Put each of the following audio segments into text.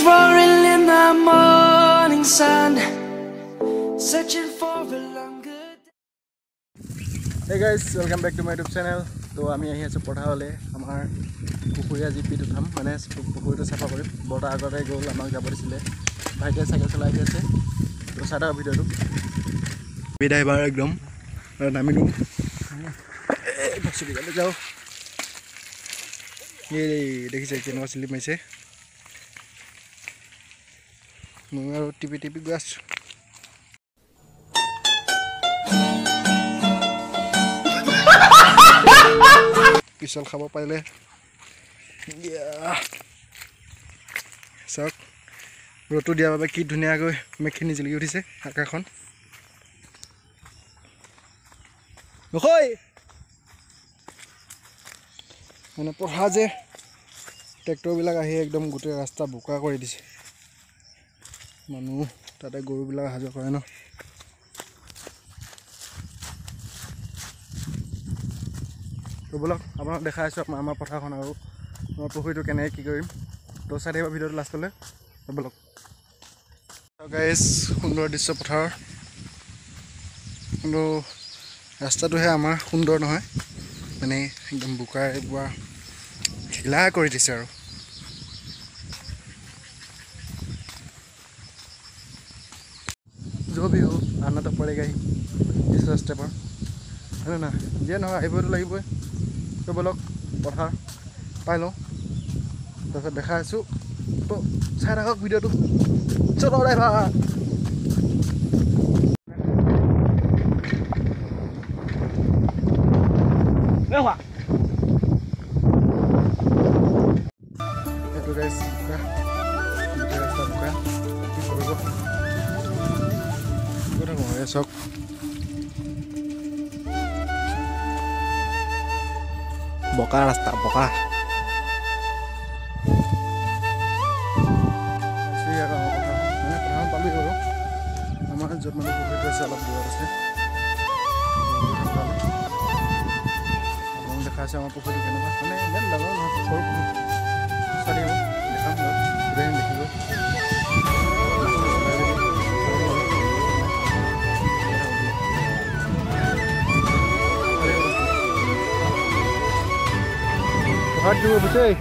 roaring in the morning sun, searching for a longer day. Hey guys, welcome back to my YouTube channel. So আমি আহি আছো পথাৰলে আমাৰ পুখুৰীয়া জিপিটো থাম মানে পুখুৰীটো চাফা কৰিম বটা আগতে গ'ল আমাক যাব দিছিলে ভাইটিয়ে চাইকেল চলাই আছে তো চাটা ভিডিওটো বিদায় বাৰ একদম নামি দিম বসিলে যাও এই দেখিছে কেনেকুৱা স্লিপ মাইছে মই আৰু টিপি গৈ আছো পিছল খাব পাইলে চাওক ৰ'দটো দিয়াৰ বাবে কি ধুনীয়াকৈ মেঘখিনি জিলিকি উঠিছে আকাশখন নকয় মানে পঢ়া যে ট্ৰেক্টৰবিলাক আহি একদম গোটেই ৰাস্তা বোকা কৰি দিছে মানুহ তাতে গৰুবিলাক অহা যোৱা কৰে ন তো বলক আপোনাক দেখাই আছোঁ আমাৰ পথাৰখন আৰু আমাৰ পুখুৰীটো কেনেকৈ কি কৰিম তো চাই থাকিব ভিডিঅ'টো লাষ্টলৈ বলক গাইজ সুন্দৰ দৃশ্য পথাৰৰ কিন্তু ৰাস্তাটোহে আমাৰ সুন্দৰ নহয় মানে একদম বোকাই পুৰা ঢিলা কৰি দিছে আৰু जो भी हो आना तो पड़ेगा ही इस रास्ते पर है ना जे ना আহিবতো লাগিবই তো বলক পথাৰ পাই লওঁ তাৰপিছত দেখাই আছোঁ তো চাই থাকক ভিডিঅ'টো চলো ড্ৰাইভাৰ এইটো গাইজ গোটেই ৰাস্তা বোকা কি কৰিব চক বকা ৰাস্তা বকা পালোঁ বাৰু আমাৰ য'ত মানে পুখুৰীটো আছে অলপ দূৰত আছে আপোনালোক দেখা আছে আমাৰ পুখুৰীটো কেনেকুৱা মানে ইমান ডাঙৰ নহয় সৰু চাৰি দেখাম গোটেইখিনি দেখিব Hot dulu betul.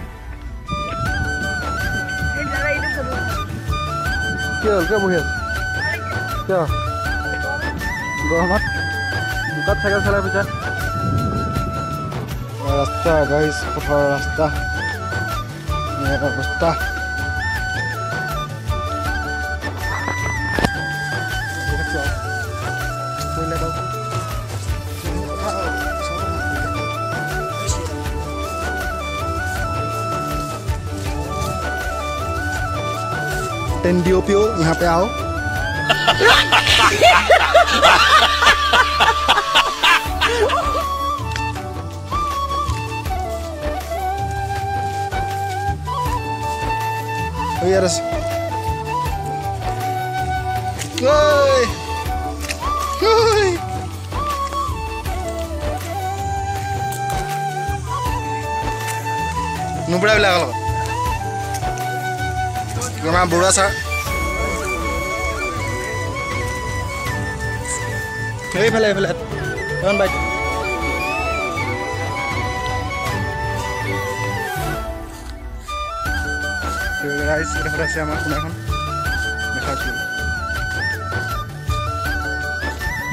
Kira ke buat? Kira. Gomat. Buka cycle salah betul. Rasta guys, putar rasta. Ini rasta. Tendiopio यहाँ पे आओ oh ya ras woi woi nubra bila kalau Gimana buruh sah? Hei, pelet, jangan baik. Guys, sudah berhasil sama aku kan? Berhasil.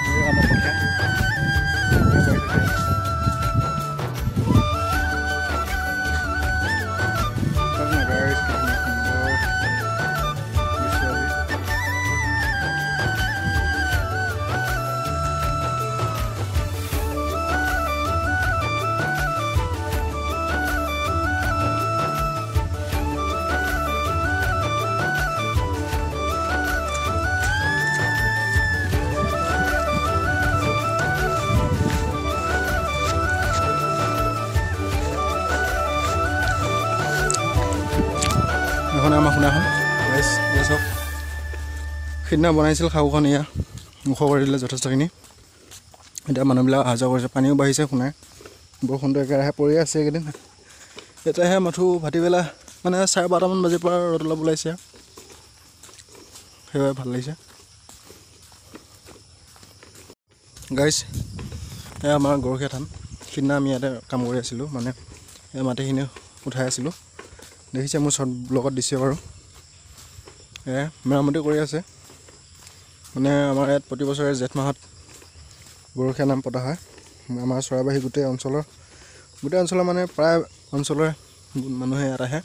Ini apa pakai? আমাৰ শুনাখন guys চক সিদিনা বনাইছিল খাওখন এয়া মুখ কৰি দিলে যথেষ্টখিনি এতিয়া মানুহবিলাক অহা যোৱা কৰিছে পানীও বাঢ়িছে শুনাই বৰষুণটো একেৰাহে পৰি আছে এইকেইদিন এতিয়াহে মাথো ভাটিবেলা মানে 12:30মান বাজিৰ পৰা ৰ'দ অলপ ওলাইছে সেইবাবে ভাল লাগিছে। গাইজ এয়া আমাৰ গৰখীয়া থান। সিদিনা আমি ইয়াতে কাম কৰি আছিলোঁ, মানে এই মাটিখিনি উঠাই আছিলোঁ। দেখিছে মোৰ শ্বৰ্ট ব্লগত দিছে বাৰু। মেৰামতি কৰি আছে। মানে আমাৰ ইয়াত প্ৰতি বছৰে জেঠ মাহত গৰখীয়া নাম পতা হয়। আমাৰ চৰাইবাহী গোটেই অঞ্চলৰ মানে প্ৰায় অঞ্চলৰ মানুহে ইয়াত আহে।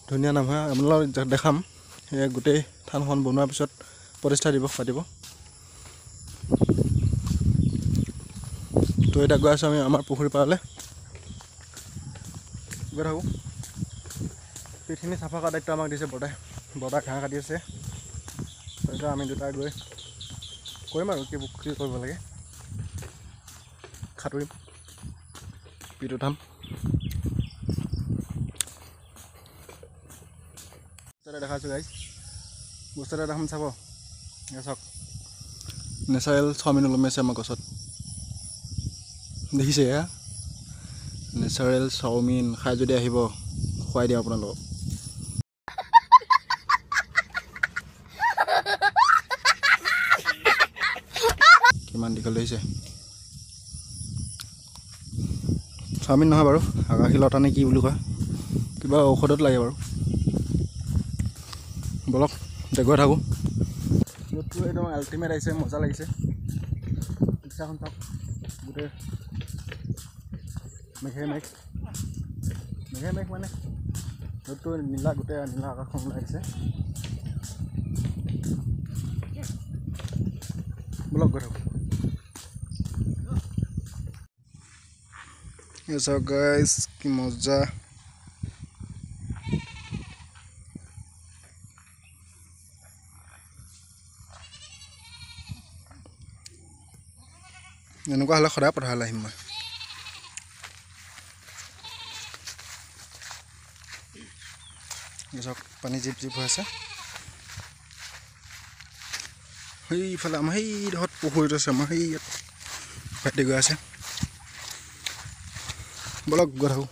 ধুনীয়া নাম হয়। আপোনালোকক দেখাম গোটেই থানখন বনোৱাৰ পিছত প্ৰতিষ্ঠা দিৱস পাতিব। তো এতিয়া গৈ আছোঁ আমি আমাৰ পুখুৰী পাৰলৈ। গৈ থাকোঁ। পিঠখিনি চাফা কৰা দায়িত্ব আমাক দিছে বৰ্তাই ঘাঁহ কাটি আছে। এতিয়া আমি দুটা গৈ কৰিম আৰু কি কৰিব লাগে। সাঁতুৰিম, পিট উঠাম। দেখাইছোঁ গাইজ, বস্তু এটা দেখাম চাব। চাওক, নেচাৰেল চাওমিন ওলমি আছে আমাৰ গছত। দেখিছে এয়া নেচাৰেল চাওমিন। খাই যদি আহিব, খুৱাই দিওঁ আপোনালোকক। কিমান দীঘল দেখিছে। চাওমিন নহয় বাৰু, আকাশী লতা নে কি বুলি কয়, কিবা ঔষধত লাগে বাৰু। বলক এতিয়া গৈ থাকোঁ। ৰ'দটো একদম আল্টিমেট আহিছে, মজা লাগিছে। ৰিক্সাখন চাওক, গোটেই মেঘে মেঘ মানে ৰ'দটো নীলা, গোটেই নীলা আকাশখন ওলাই দিছে। বলক গৈ থাকোঁ। চাওক গাইজ, কি মজা। এনেকুৱা হ'লে সদায় পথাৰলৈ আহিম মই। চাওক পানী জিপ জিপ হৈ আছে। সেইফালে আমাৰ সেইডোখৰত পুখুৰীত আছে, আমাৰ সেই ইয়াত ভাইটি গৈ আছে। বলক গৈ থাকোঁ।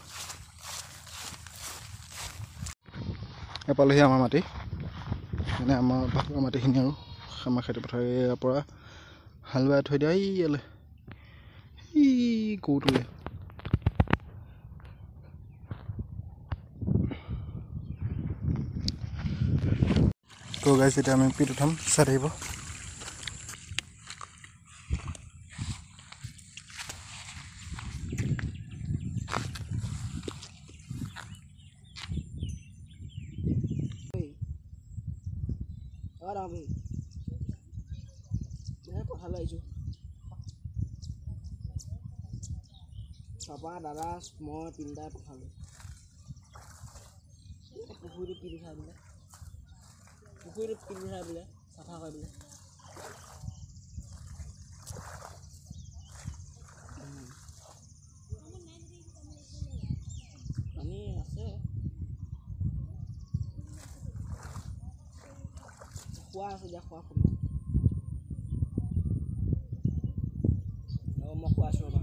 এপালেহি আমাৰ মাটি, মানে আমাৰ ভাগৰ মাটিখিনি আৰু আমাৰ খেতি পথাৰ ইয়াৰ পৰা হাল বাই থৈ দিয়া ইয়ালৈ কৌটোলৈ। তো গাইছ, এতিয়া আমি পিট উঠাম, চাই থাকিব। পাপা, দাদা, মই তিনিটাই পঠালোঁ। পুখুৰীটো পিট উঠাই দিলে, চাফা কৰি দিলে। পানী আছে, খোৱা আছে, এতিয়া খোৱা সময়। মই খোৱা আছোঁ ৰ'বা।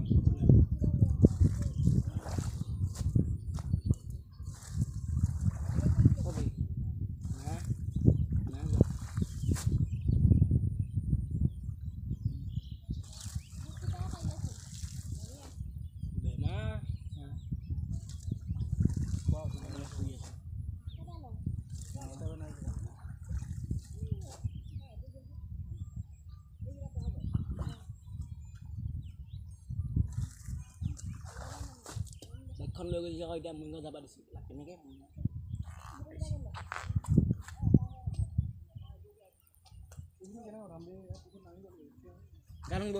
বাইকখন লৈ গৈছে আকৌ, এতিয়া মৰিগাঁও যাবা দিছিল কেনেকৈ গা ধুব।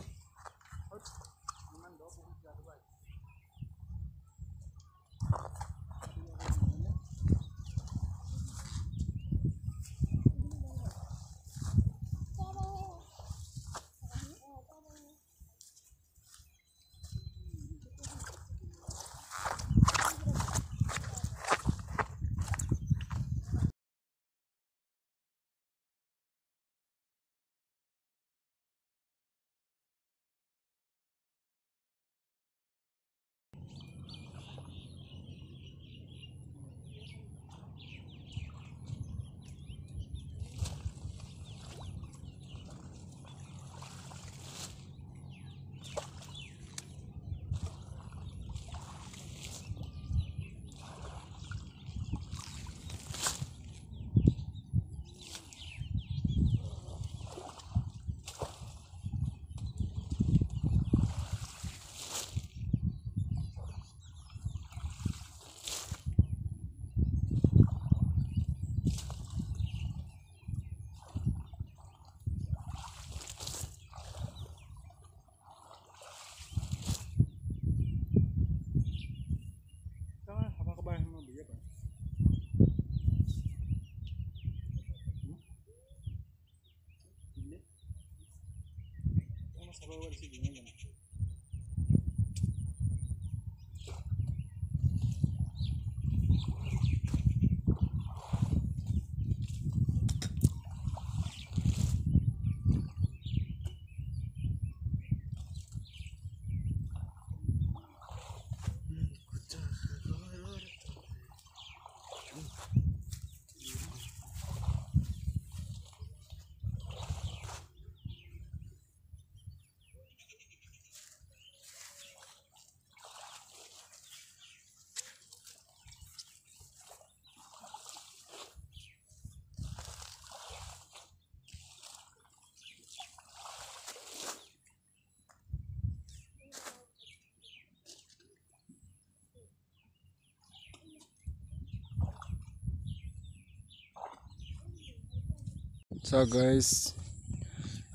So guys,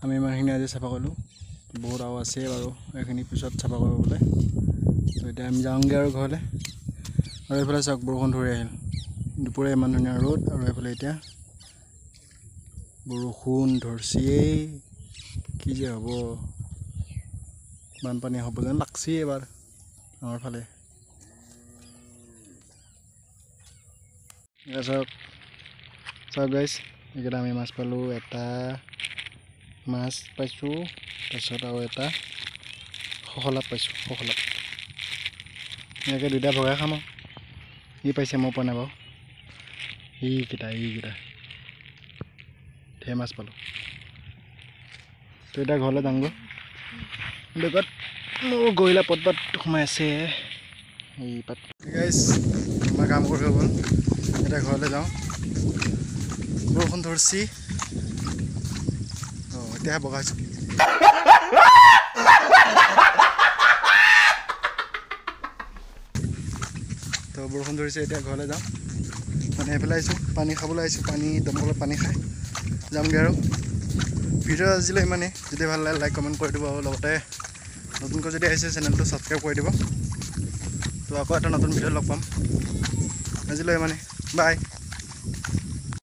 আমি ইমানখিনি আজি চাফা কৰিলোঁ বহুত আৰু আছে বাৰু এইখিনি পিছত চাফা কৰিব বোলে তো এতিয়া আমি যাওঁগৈ আৰু ঘৰলৈ আৰু এইফালে চাওক বৰষুণ ধৰি আহিল দুপৰীয়া ইমান ধুনীয়া ৰ'দ আৰু এইফালে এতিয়া বৰষুণ ধৰিছেই কি যে হ'ব বানপানী হ'ব যেন লাগছে এবাৰ আমাৰ ফালে চাওক গাইজ এইকেইটা আমি মাছ পালোঁ এটা মাছ পাইছোঁ তাৰপিছত আৰু এটা সখলাপ পাইছোঁ সখলাপ এনেকৈ দুটা ভগাই খাম আৰু ই পাইছে মই পোৱা নাই বাৰু এইকেইটা ঢেৰ মাছ পালোঁ তো এতিয়া ঘৰলৈ যামগৈ বেগত মোৰ গৰিলা পদপাত সোমাই আছে এই পাত গাইজ আমাৰ কাম কৰি হৈ গ'ল এতিয়া ঘৰলৈ যাওঁ বৰষুণ ধৰিছি এতিয়াহে বগাইছোঁ তো বৰষুণ ধৰিছে এতিয়া ঘৰলৈ যাওঁ মানে এইফালে আহিছোঁ পানী খাবলৈ আহিছোঁ পানী দমকলত পানী খাই যামগৈ আৰু ভিডিঅ' আজিলৈ ইমানেই যদি ভাল লাগে লাইক কমেণ্ট কৰি দিব আৰু লগতে নতুনকৈ যদি আহিছে চেনেলটো ছাবস্ক্ৰাইব কৰি দিব তো আকৌ এটা নতুন ভিডিঅ' লগ পাম আজিলৈ ইমানেই বাই